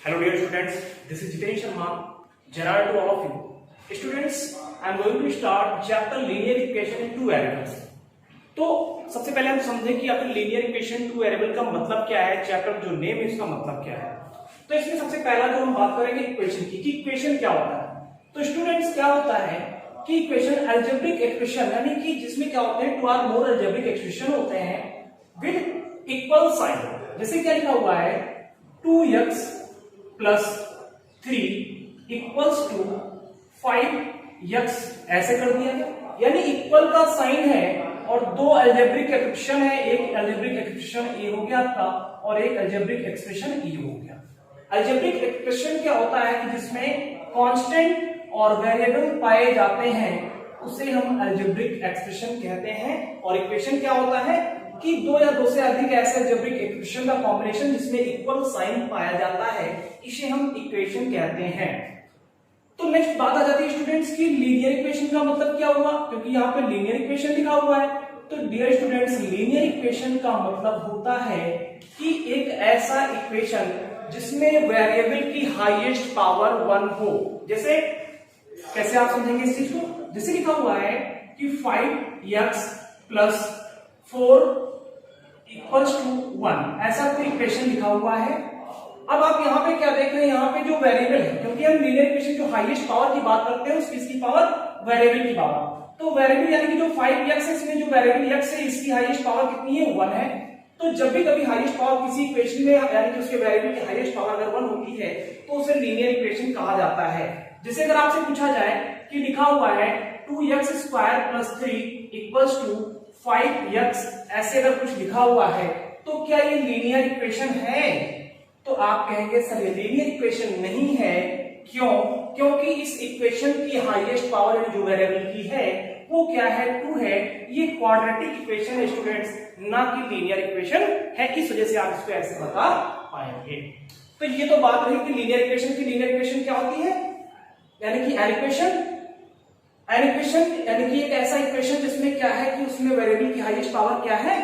Hello dear students, this is Jiten Sharma. Gerard to all of you. Students, I am going to start chapter linear equation in two variables. तो सबसे पहले हम समझें कि आपका linear equation two variable का मतलब क्या है, चैप्टर जो नेम है उसका मतलब क्या है। तो इसमें सबसे पहला जो हम बात करेंगे इक्वेशन की कि इक्वेशन क्या होता है। तो स्टूडेंट्स क्या होता है कि इक्वेशन अलजेब्रिक एक्सप्रेशन यानी कि जिसमें क्या होते हैं two or more algebraic expression होते हैं विद इक्वल साइन। जैसे क्या लिखा हुआ है 2x plus 3 equals to 5x, ऐसे कर दिया गया। यानी इक्वल का साइन है और दो अलजेब्रिक एक्सप्रेशन है, एक अलजेब्रिक एक्सप्रेशन ए हो गया आपका और एक अलजेब्रिक एक्सप्रेशन ई हो गया। अलजेब्रिक एक्सप्रेशन क्या होता है कि जिसमें कांस्टेंट और वेरिएबल पाए जाते हैं उसे हम अलजेब्रिक एक्सप्रेशन कहते हैं। और इक्वेशन क्या होता है कि दो या दो से अधिक ऐसे अलजेब्रिक एक्सप्रेशन का कॉम्बिनेशन जिसमें इक्वल साइन पाया जाता है, इसे हम इक्वेशन कहते हैं। तो नेक्स्ट बात आ जाती है स्टूडेंट्स की लीनियर इक्वेशन का मतलब क्या हुआ, क्योंकि यहाँ पे लीनियर इक्वेशन लिखा हुआ है। तो डियर स्टूडेंट्स, लीनियर इक्वेशन का मतलब होता है कि एक ऐसा इक्वेशन जिसमें वेरिएबल की हाईएस्ट पावर 1 हो। जैसे कैसे आप समझेंगे इस चीज को, जैसे लिखा हुआ है कि 5x प्लस 4 इक्वल्स टू 1, ऐसा कोई इक्वेशन लिखा हुआ है। अब आप यहाँ पे क्या देख रहे हैं, यहाँ पे जो वेरिएबल है, क्योंकि हम लीनियर इक्वेशन जो हाईएस्ट पावर की बात करते हैं उसकी इसकी पावर वेरिएबल की पावर। तो वेरिएबल यानी कि जो 5x है इसमें जो वेरिएबल x है इसकी हाईएस्ट पावर कितनी है, 1 है। तो जब भी कभी हाईएस्ट पावर किसी इक्वेशन में यानी कि उसके वेरिएबल की हाईएस्ट पावर अगर 1 होती है तो उसे लीनियर इक्वेशन कहा जाता है। जैसे अगर आपसे पूछा जाए कि लिखा हुआ है 2x square plus 3 equals to 5x, ऐसे अगर कुछ लिखा हुआ है तो क्या ये लीनियर इक्वेशन है? तो आप कहेंगे सर ये लीनियर इक्वेशन नहीं है। क्यों? क्योंकि इस इक्वेशन की हाईएस्ट पावर जो वेरिएबल की है वो क्या है, 2 है। ये क्वाड्रेटिक इक्वेशन है स्टूडेंट्स, ना कि लीनियर इक्वेशन है। इस वजह से आप इसको ऐसे बता पाएंगे। तो ये तो बात रही कि लीनियर इक्वेशन की। लीनियर इक्वेशन क्या होती है, यानी कि एन इक्वेशन यानी कि एक ऐसा इक्वेशन जिसमें क्या है कि उसमें वेरिएबल की हाईएस्ट पावर क्या है,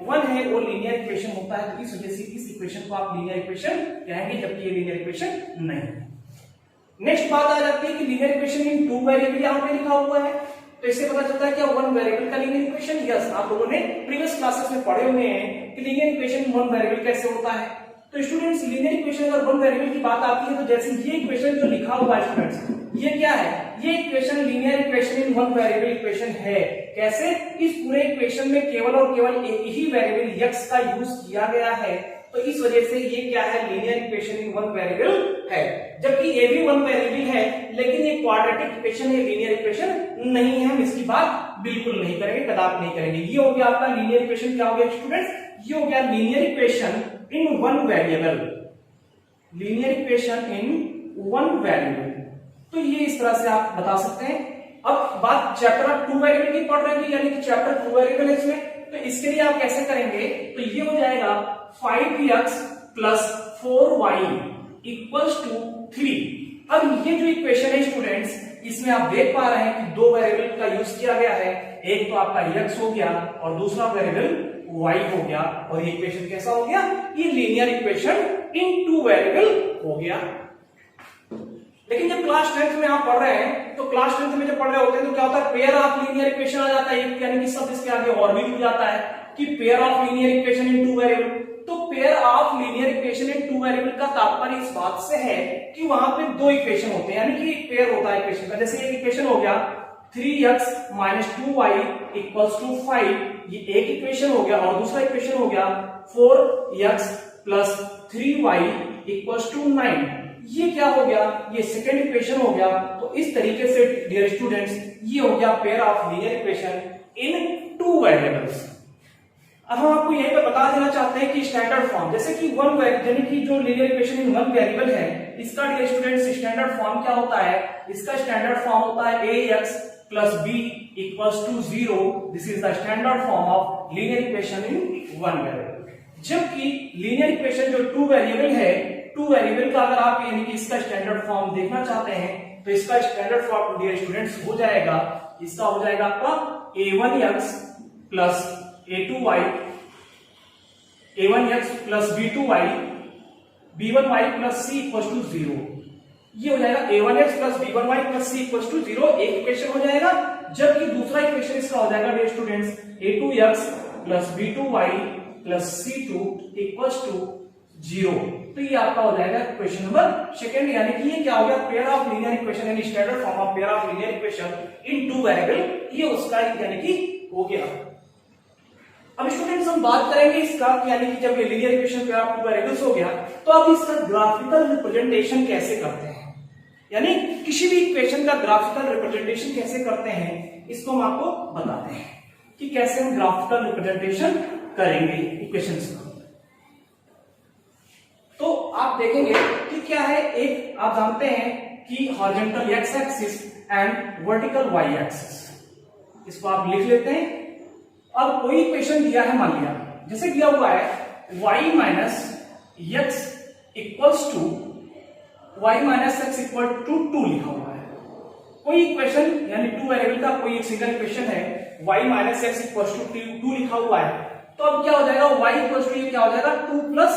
1 है, वो लीनियर इक्वेशन होता है। तो इस वजह से इस इक्वेशन को आप लीनियर इक्वेशन कहेंगे, जबकि ये लीनियर इक्वेशन नहीं है। नेक्स्ट बात आ जाती है कि लीनियर इक्वेशन इन 2 वेरिएबल यहाँ पे लिखा हुआ है, तो इससे पता चलता है क्या 1 वेरिएबल का लीनियर इक्वेशन। यस, आप लोगों ने प्रीवियस क्लासेस में पढ़े हुए हैं कि लीनियर इक्वेशन 1 वेरिएबल कैसे होता है। तो स्टूडेंट्स, लीनियर इक्वेशन अगर 1 वेरिएबल की बात आती है तो जैसे ये इक्वेशन जो लिखा हुआ है स्टूडेंट्स, ये क्या है, ये equation linear equation in 1 variable equation है। कैसे? इस पूरे इक्वेशन में केवल और केवल एक ही वेरिएबल x का यूज किया गया है, तो इस वजह से ये क्या है, लीनियर इक्वेशन इन 1 वेरिएबल है। जबकि ये भी 1 वेरिएबल है लेकिन ये क्वाड्रेटिक इक्वेशन है, लीनियर इक्वेशन नहीं है। हम इसकी बात बिल्कुल नहीं करेंगे, कदापि नहीं करेंगे। ये हो गया आपका लीनियर इक्वेशन। क्या हो गया स्टूडेंट्स, ये हो गया linear equation in 1 variable. Linear equation in 1 variable, तो ये इस तरह से आप बता सकते हैं। अब बात चैप्टर 2 वेरिएबल की पढ़ रहे हैं, यानी कि चैप्टर 2 वेरिएबल है इसमें, तो इसके लिए आप कैसे करेंगे, तो ये हो जाएगा 5x plus 4y equals to 3। अब ये जो इक्वेशन है स्टूडेंट्स, इसमें आप देख पा रहे हैं कि 2 वेरिएबल का यूज किया गया है। एक तो आपका x हो गया और दूसरा वेरिएबल y हो गया, और ये इक्वेशन कैसा हो गया, ये लीनियर इक्वेशन इन 2 वेरिएबल हो गया। लेकिन जब क्लास 10th में आप पढ़ रहे हैं, तो क्लास 10th में जब पढ़ रहे होते हैं तो क्या होता है, पेयर ऑफ लीनियर इक्वेशन आ जाता है, यानी कि सब इसके आगे और भी जुड़ जाता है कि pair of linear equation in 2 variable. तो pair of linear equation in 2 variable का तात्पर्य इस बात से है कि वहां पे 2 इक्वेशन होते हैं, यानी कि एक पेयर होता है इक्वेशन का। जैसे एक इक्वेशन हो गया 3x minus 2y equals to 5, ये एक इक्वेशन हो गया, और दूसरा इक्वेशन हो गया 4x plus 3y equals to 9, ये क्या हो गया, ये सेकेंड इक्वेशन हो गया। तो इस तरीके से डियर स्टूडेंट्स, ये हो गया pair of linear equation in 2 variables. अब हम आपको यहीं पे बता देना चाहते हैं कि स्टैंडर्ड फॉर्म, जैसे कि 1 वेरिएबल यानी कि जो लीनियर इक्वेशन इन 1 वेरिएबल है, इसका डियर स्टूडेंट्स स्टैंडर्ड फॉर्म क्या होता है, इसका स्टैंडर्ड फॉर्म होता है ax plus b equals to 0। This is the standard form of linear equation in 1 variable. जबकि लीनियर इक्वेशन जो 2 वेरिएबल है, 2 वेरिएबल का अगर आप यानी कि इसका स्टैंडर्ड फॉर्म देखना चाहते हैं तो इसका स्टैंडर्ड फॉर्म डियर स्टूडेंट्स हो जाएगा, इसका हो जाएगा आपका a1x plus a1x plus b2y b1y plus c equal to 0। ये हो जाएगा a1x plus b1y plus c equal to 0 एक इक्वेशन हो जाएगा, जबकि दूसरा इक्वेशन इसका हो जाएगा dear students a2x plus b2y plus c2 equal to 0। तो ये आपका हो जाएगा इक्वेशन नंबर सेकंड, यानी कि ये क्या हो गया, पेयर ऑफ लीनियर इक्वेशन यानी standard form of pair of linear equation in two variable, ये उसका यानी कि हो गया। अब स्टूडेंट्स हम बात करेंगे इसका, यानी कि जब ये linear equation pair of two variables हो गया तो अब इसका ग्राफिकल रिप्रेजेंटेशन कैसे करते हैं, यानी किसी भी इक्वेशन का ग्राफिकल रिप्रेजेंटेशन कैसे करते हैं, इसको हम आपको बताते हैं कि कैसे हम ग्राफिकल रिप्रेजेंटेशन करेंगे इक्वेशंस का। तो आप देखेंगे कि क्या है, एक आप जानते हैं कि horizontal X axis and vertical Y axis, इसको आप लिख लेते हैं। अब कोई इक्वेशन दिया है, मान लिया जैसे दिया हुआ है y minus X equals to y minus X equal to 2 लिखा हुआ है। कोई इक्वेशन यानी टू वेरिएबल का कोई एक सिंगल इक्वेशन है, y minus X equals to 2 लिखा हुआ है। तो अब क्या हो जाएगा, y इक्वल्स टू ये क्या हो जाएगा 2 प्लस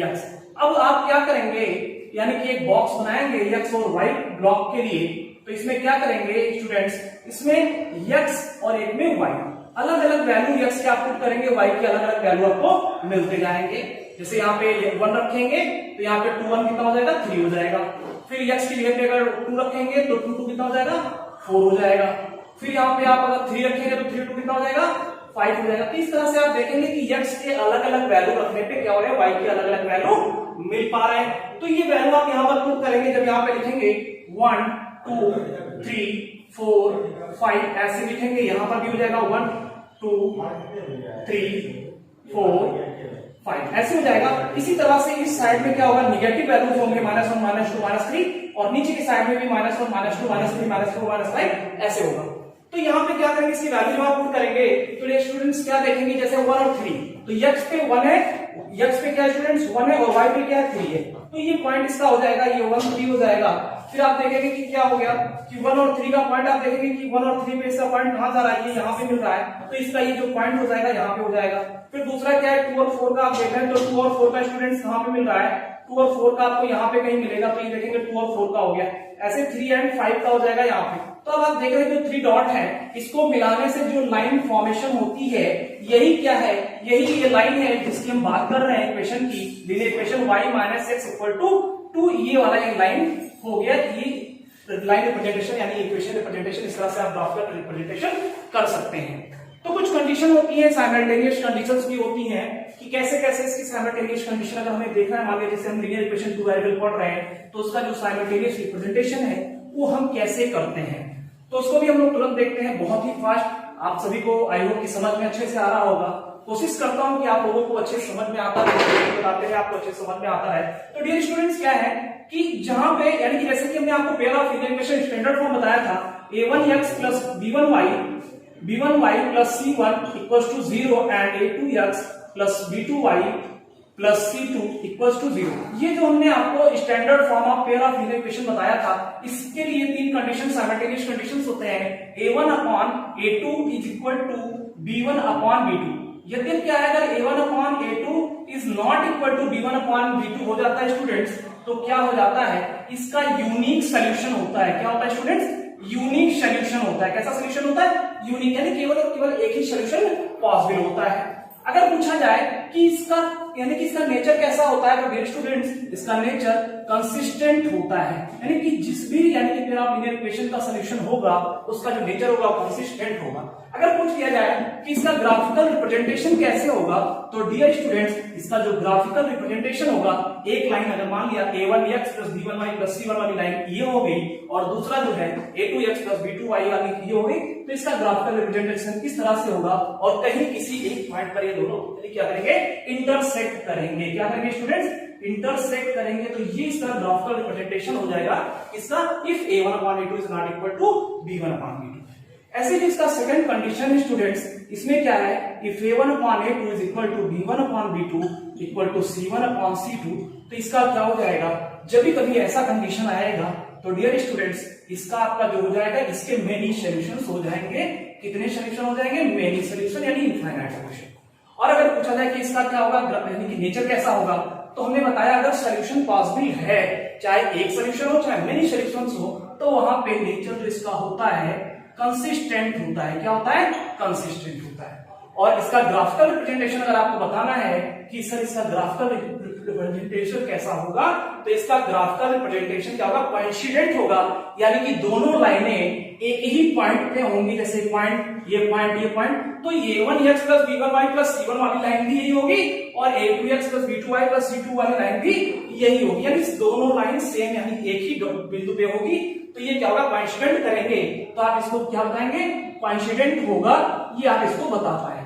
एक्स। अब आप क्या करेंगे, यानी कि एक बॉक्स बनाएंगे x और y ब्लॉक के लिए, तो इसमें क्या करेंगे स्टूडेंट्स, इसमें x और एक में y, अलग अलग वैल्यू x के आप पुट करेंगे, y की अलग अलग वैल्यू आपको मिलते जाएंगे। जैसे यहाँ पे 1 रखेंगे तो यहाँ पे 2 1 कितना हो जाएगा 3 हो जाएगा, फिर x की जगह पे अगर 2 रखेंगे तो 2 2 कितना हो जाएगा 4 हो जाएगा, फिर यहाँ पे आप अगर 3 रखेंगे तो 3 2 कितना हो जाएगा 5 हो जाएगा। तो इस तरह से आप देखेंगे कि x के अलग अलग वैल्यू रखने पे क्या हो रहा है, y के अलग अलग वैल्यू मिल पा रहे हैं। तो ये वैल्यू आप यहाँ पर पुट करेंगे, जब यहाँ पे लिखेंगे 1 2 3 4 5 ऐसे लिखेंगे, यहाँ पर भी हो जाएगा 1 2 3 4 5 ऐसे हो जाएगा। इसी तरह से इस साइड में क्या होगा, निगेटिव वैल्यूज होंगे -1 -2 -3, और नीचे की साइड में भी -1 -2 -3 -4 -5 ऐसे होगा। तो यहाँ पे क्या करेंगे, इसकी वैल्यू आप पुट करेंगे तो स्टूडेंट्स क्या देखेंगे, जैसे 1 और 3, तो x पे 1 है, x पे क्या है स्टूडेंट्स 1 है, और y पे क्या है 3 है, तो ये पॉइंट इसका हो जाएगा, ये 1 3 हो जाएगा। फिर आप देखेंगे कि क्या हो गया कि 1 और 3 का पॉइंट आप देखेंगे कि 1 और 3 पे इसका पॉइंट कहां जा रहा है, ये यहाँ पे मिल रहा है, तो इसका ये जो पॉइंट हो जाएगा यहाँ पे हो जाएगा। फिर दूसरा क्या है 2 और 4 का आप देख रहे हैं, तो 2 और 4 का स्टूडेंट्स कहां पे मिल रहा है, 2 और 4 का आपको यहाँ पे कहीं मिलेगा, तो ये देखेंगे 2 और 4 का हो गया, ऐसे 3 एंड 5 का हो जाएगा यहाँ पे। तो अब आप देख रहे हैं जो 3 डॉट है, इसको मिलाने से जो लाइन फॉर्मेशन होती है, यही क्या है, यही ये लाइन है जिसकी हम बात कर रहे हैं इक्वेशन की, linear equation y minus X equal to 2, ये वाला एक लाइन हो गया। ये लाइन रिप्रेजेंटेशन यानी इक्वेशन रिप्रेजेंटेशन, इस तरह से आप ग्राफिकल रिप्रेजेंटेशन कर सकते हैं। तो कुछ कंडीशन होती है, साइमल्टेनियस कंडीशंस भी होती हैं कि कैसे कैसे इसकी साइमल्टेनियस कंडीशन अगर हमें देखना है, मान लीजिए जैसे हम लीनियर इक्वेशन टू वेरिएबल पढ़ रहे हैं, तो उसका जो साइमल्टेनियस रिप्रेजेंटेशन है वो हम कैसे करते हैं, तो उसको भी हम लोग तुरंत देखते हैं, बहुत ही फास्ट। आप सभी को आई होप कि समझ में अच्छे से आ रहा होगा। कोशिश करता हूं कि आप लोगों को अच्छे समझ में आता है, बताते हैं आपको अच्छे समझ में आता है। तो डियर स्टूडेंट्स क्या है कि जहां पे यानी कि जैसे कि हमने आपको pair of linear equation standard form बताया था, a1x plus b1y plus c1 equals to 0 and a2x plus b2y plus c2 equals to 0। ये जो हमने आपको standard form of pair of linear equation बताया था, इसके लिए 3 कंडीशन साइमल्टेनियस कंडीशंस होते हैं, a1 upon a2 is equal to b1 upon b2। यदि क्या है, अगर a1 upon a2 is not equal to b1 upon b2 हो जाता है स्टूडेंट्स, तो क्या हो जाता है, इसका यूनिक सोल्यूशन होता है। क्या होता है स्टूडेंट्स, यूनिक सोल्यूशन होता है। कैसा सोल्यूशन होता है, यूनिक, यानी केवल और केवल एक ही सोल्यूशन पॉसिबल होता है। अगर पूछा जाए कि इसका यानी कि इसका नेचर कैसा होता है, तो डियर स्टूडेंट्स इसका नेचर कंसिस्टेंट होता है, यानी कि जिस भी यानी कि पेयर ऑफ लीनियर इक्वेशन का सॉल्यूशन होगा उसका जो नेचर होगा कंसिस्टेंट होगा। अगर पूछ लिया जाए कि इसका ग्राफिकल रिप्रेजेंटेशन कैसे होगा, तो डियर स्टूडेंट्स इसका जो ग्राफिकल रिप्रेजेंटेशन होगा, एक लाइन अगर मान लिया a1x plus b1y plus c1 वाली लाइन ये हो गई, और दूसरा जो है a2x प्लस b2y वाली ये हो गई, तो इसका ग्राफिकल रिप्रेजेंटेशन किस तरह से होगा, और कहीं किसी एक पॉइंट पर ये दोनों क्या करेंगे, इंटरसेक्ट करेंगे। क्या करेंगे स्टूडेंट्स, इंटरसेक्ट करेंगे, तो ये इसका ग्राफिकल रिप्रेजेंटेशन हो जाएगा इसका, if a1 upon a2 is not equal to b1 upon b2। ऐसे जो इसका सेकंड कंडीशन है स्टूडेंट्स, इसमें क्या है, if a1 upon a2 is equal to b1 upon b2 equal to c1 upon c2, तो इसका क्या हो जाएगा, जब भी कभी ऐसा कंडीशन आएगा तो डियर स्टूडेंट्स इसका आपका जो हो जाएगा, इसके मेनी सॉल्यूशंस हो जाएंगे। कितने सॉल्यूशन हो जाएंगे, मेनी सॉल्यूशन यानी इनफाइनाइट सॉल्यूशन। और अगर पूछा जाए कि इसका क्या होगा, यानी कि नेचर कैसा होगा, तो हमने बताया अगर सोल्यूशन पॉसिबल है, चाहे एक सोल्यूशन हो चाहे मेनी सोल्यूशंस हो, तो वहां पे नेचर जो इसका होता है कंसिस्टेंट होता है। क्या होता है? कंसिस्टेंट होता है। और इसका ग्राफिकल रिप्रेजेंटेशन अगर आपको बताना है कि सर इसका ग्राफिकल रिप्रेजेंटेशन कैसा होगा, तो इसका ग्राफिकल रिप्रेजेंटेशन क्या होगा? कोइंसिडेंट होगा, यानी कि दोनों लाइनें एक ही पॉइंट पे होंगी। जैसे पॉइंट, ये पॉइंट, तो a1x plus b1y plus c1 वाली लाइन भी यही होगी और a2x plus b2y plus c2 वाली लाइन भी यही होगी, यानी दोनों लाइन सेम, यानी एक ही बिंदु पे होगी। तो ये क्या होगा? कोइंसिडेंट करेंगे, तो आप इसको क्या बताएंगे? कोइंसिडेंट होगा, ये आप इसको बता पाएंगे।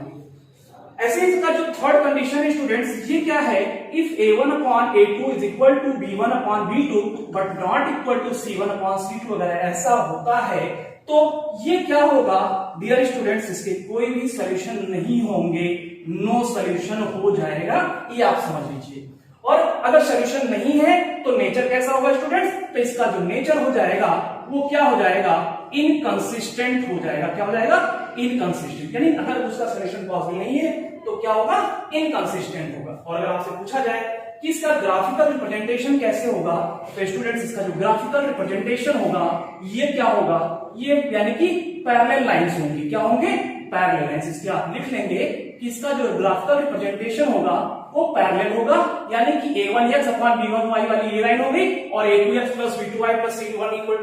ऐसे इसका जो थर्ड कंडीशन है स्टूडेंट्स, ये क्या है? If a1 upon a2 is equal to b1 upon b2 but not equal to c1 upon c2, अगर ऐसा होता है तो ये क्या होगा? डियर स्टूडेंट्स, इसके कोई भी सॉल्यूशन नहीं होंगे, नो सॉल्यूशन हो जाएगा, ये आप समझ लीजिए। और अगर सॉल्यूशन नहीं है तो नेचर कैसा होगा स्टूडेंट्स? तो इसका जो नेचर हो जाएगा वो क्या हो जाएगा? इनकंसिस्टेंट हो जाएगा। क्या हो जाएगा? इनकंसिस्टेंट, यानी अगर उसका सॉल्यूशन पॉसिबल नहीं है तो क्या होगा? इनकंसिस्टेंट होगा। और अगर आपसे पूछा जाए कि इसका ग्राफिकल रिप्रेजेंटेशन कैसे होगा, तो स्टूडेंट्स इसका जो ग्राफिकल रिप्रेजेंटेशन होगा ये क्या होगा? ये यानी कि पैरेलल लाइंस होंगी। क्या होंगे? Parallel lines. इसके आप लिख लेंगे कि इसका जो ग्राफिकल रिप्रेजेंटेशन होगा वो पैरेलल होगा, यानी कि a1x अपॉन b1y वाली ये लाइन होगी और a2x plus b2y plus c1 equal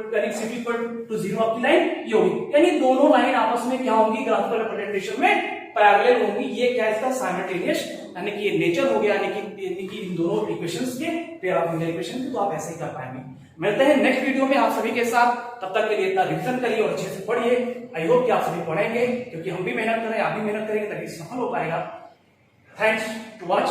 to 0 आपकी लाइन ये होगी, यानी दोनों लाइन आपस में क्या होंगी? ग्राफिकल रिप्रेजेंटेशन में पैरेलल होंगी। ये क्या है? इसका साइमल्टेनियस, यानी कि ये नेचर हो गया, यानी कि इन दोनों इक्वेशंस के पेयर ऑफ लीनियर इक्वेशन के, तो आप ऐसे ही कर पाएंगे। मिलते हैं नेक्स्ट वीडियो में आप सभी के साथ, तब तक के लिए इतना रिवीजन करिए और अच्छे से पढ़िए। आई होप कि आप सभी पढ़ेंगे, क्योंकि हम भी मेहनत करें, आप भी मेहनत करेंगे, तभी सफल हो पाएगा। Thanks to watch.